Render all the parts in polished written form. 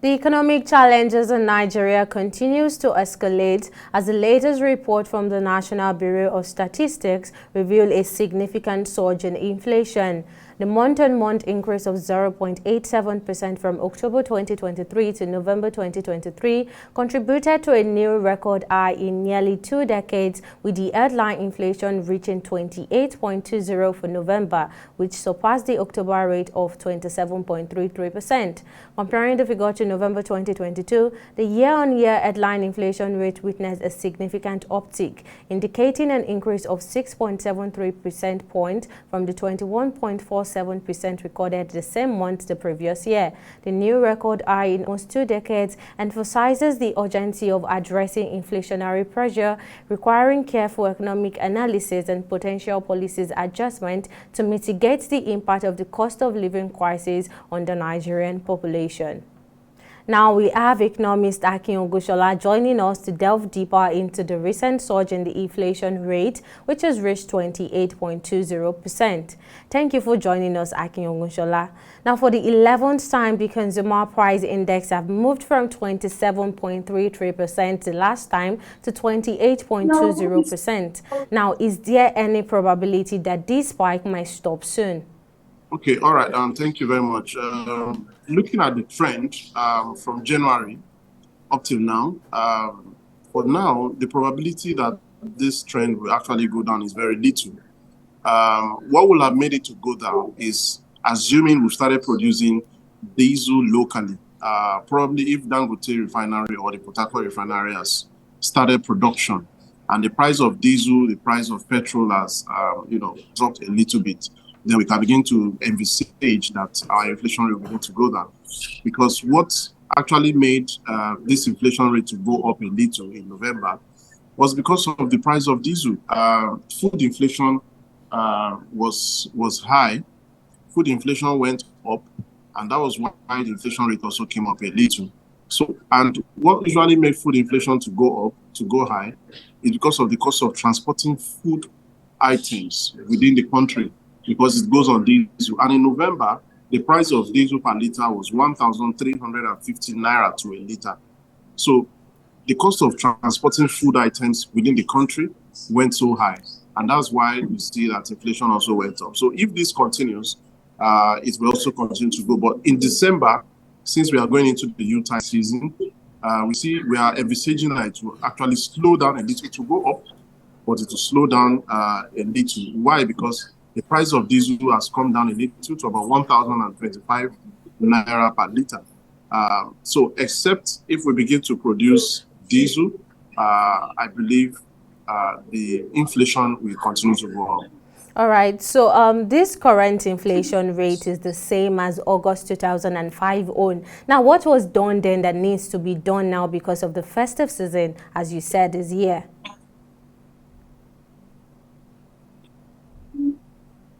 The economic challenges in Nigeria continues to escalate as the latest report from the National Bureau of Statistics revealed a significant surge in inflation. The month-on-month increase of 0.87% from October 2023 to November 2023 contributed to a new record high in nearly 2 decades, with the headline inflation reaching 28.20 for November, which surpassed the October rate of 27.33%. Comparing the figure to November 2022, the year-on-year headline inflation rate witnessed a significant uptick, indicating an increase of 6.73 percentage points from the 21.47% recorded the same month the previous year. The new record high in almost 2 decades emphasizes the urgency of addressing inflationary pressure, requiring careful economic analysis and potential policies adjustment to mitigate the impact of the cost of living crisis on the Nigerian population. Now we have economist Ogunsola joining us to delve deeper into the recent surge in the inflation rate, which has reached 28.20%. Thank you for joining us, Ogunsola. Now, for the 11th time, the consumer price index have moved from 27.33% the last time to 28.20%. Now, is there any probability that this spike might stop soon? Okay, all right. Thank you very much. Looking at the trend from January up till now, for now, the probability that this trend will actually go down is very little. What will have made it to go down is assuming we started producing diesel locally. Probably if Dangote refinery or the Port Harcourt refinery has started production, and the price of diesel, the price of petrol has, dropped a little bit, then we can begin to envisage that our inflation rate will begin to go down. Because what actually made this inflation rate to go up a little in November was because of the price of diesel. Food inflation was high. Food inflation went up, and that was why the inflation rate also came up a little. So, and what usually made food inflation to go up, to go high, is because of the cost of transporting food items within the country, because it goes on diesel. And in November, the price of diesel per liter was 1,350 naira to a liter. So the cost of transporting food items within the country went so high. And that's why we see that inflation also went up. So if this continues, it will also continue to go. But in December, since we are going into the Utah season, we are envisaging that it will actually slow down a little. To go up, but it will slow down a little. Why? Because the price of diesel has come down a little to about 1,025 naira per liter. So except if we begin to produce diesel, I believe the inflation will continue to go up. All right, so this current inflation rate is the same as August 2005 on. Now, what was done then that needs to be done now because of the festive season, as you said, this year?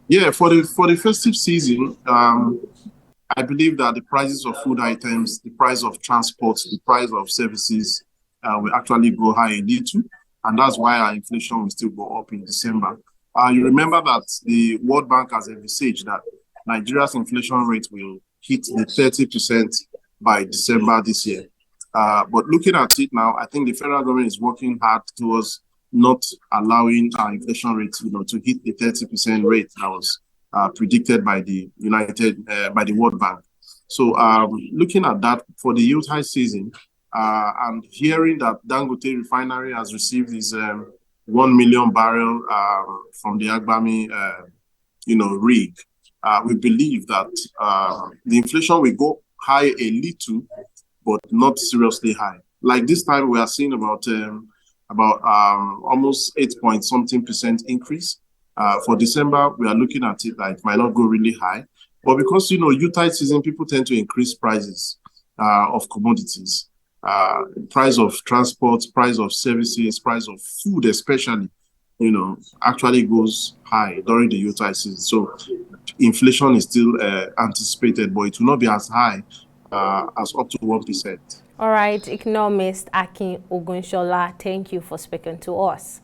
Yeah, for the festive season, I believe that the prices of food items, the price of transport, the price of services will actually go high a little, and that's why our inflation will still go up in December. You remember that the World Bank has envisaged that Nigeria's inflation rate will hit the 30% by December this year. But looking at it now, I think the federal government is working hard towards not allowing our inflation rate, to hit the 30% rate that was predicted by the by the World Bank. So looking at that for the Utah season, and hearing that Dangote refinery has received his 1 million barrel from the Agbami, rig, we believe that the inflation will go high a little, but not seriously high. Like this time, we are seeing about almost 8-point-something% increase. For December, we are looking at it that it might not go really high, but because Utah season, people tend to increase prices of commodities. Price of transport, price of services, price of food especially, actually goes high during the Utah season. So inflation is still anticipated, but it will not be as high as up to 1%. All right, economist Ogunsola, thank you for speaking to us.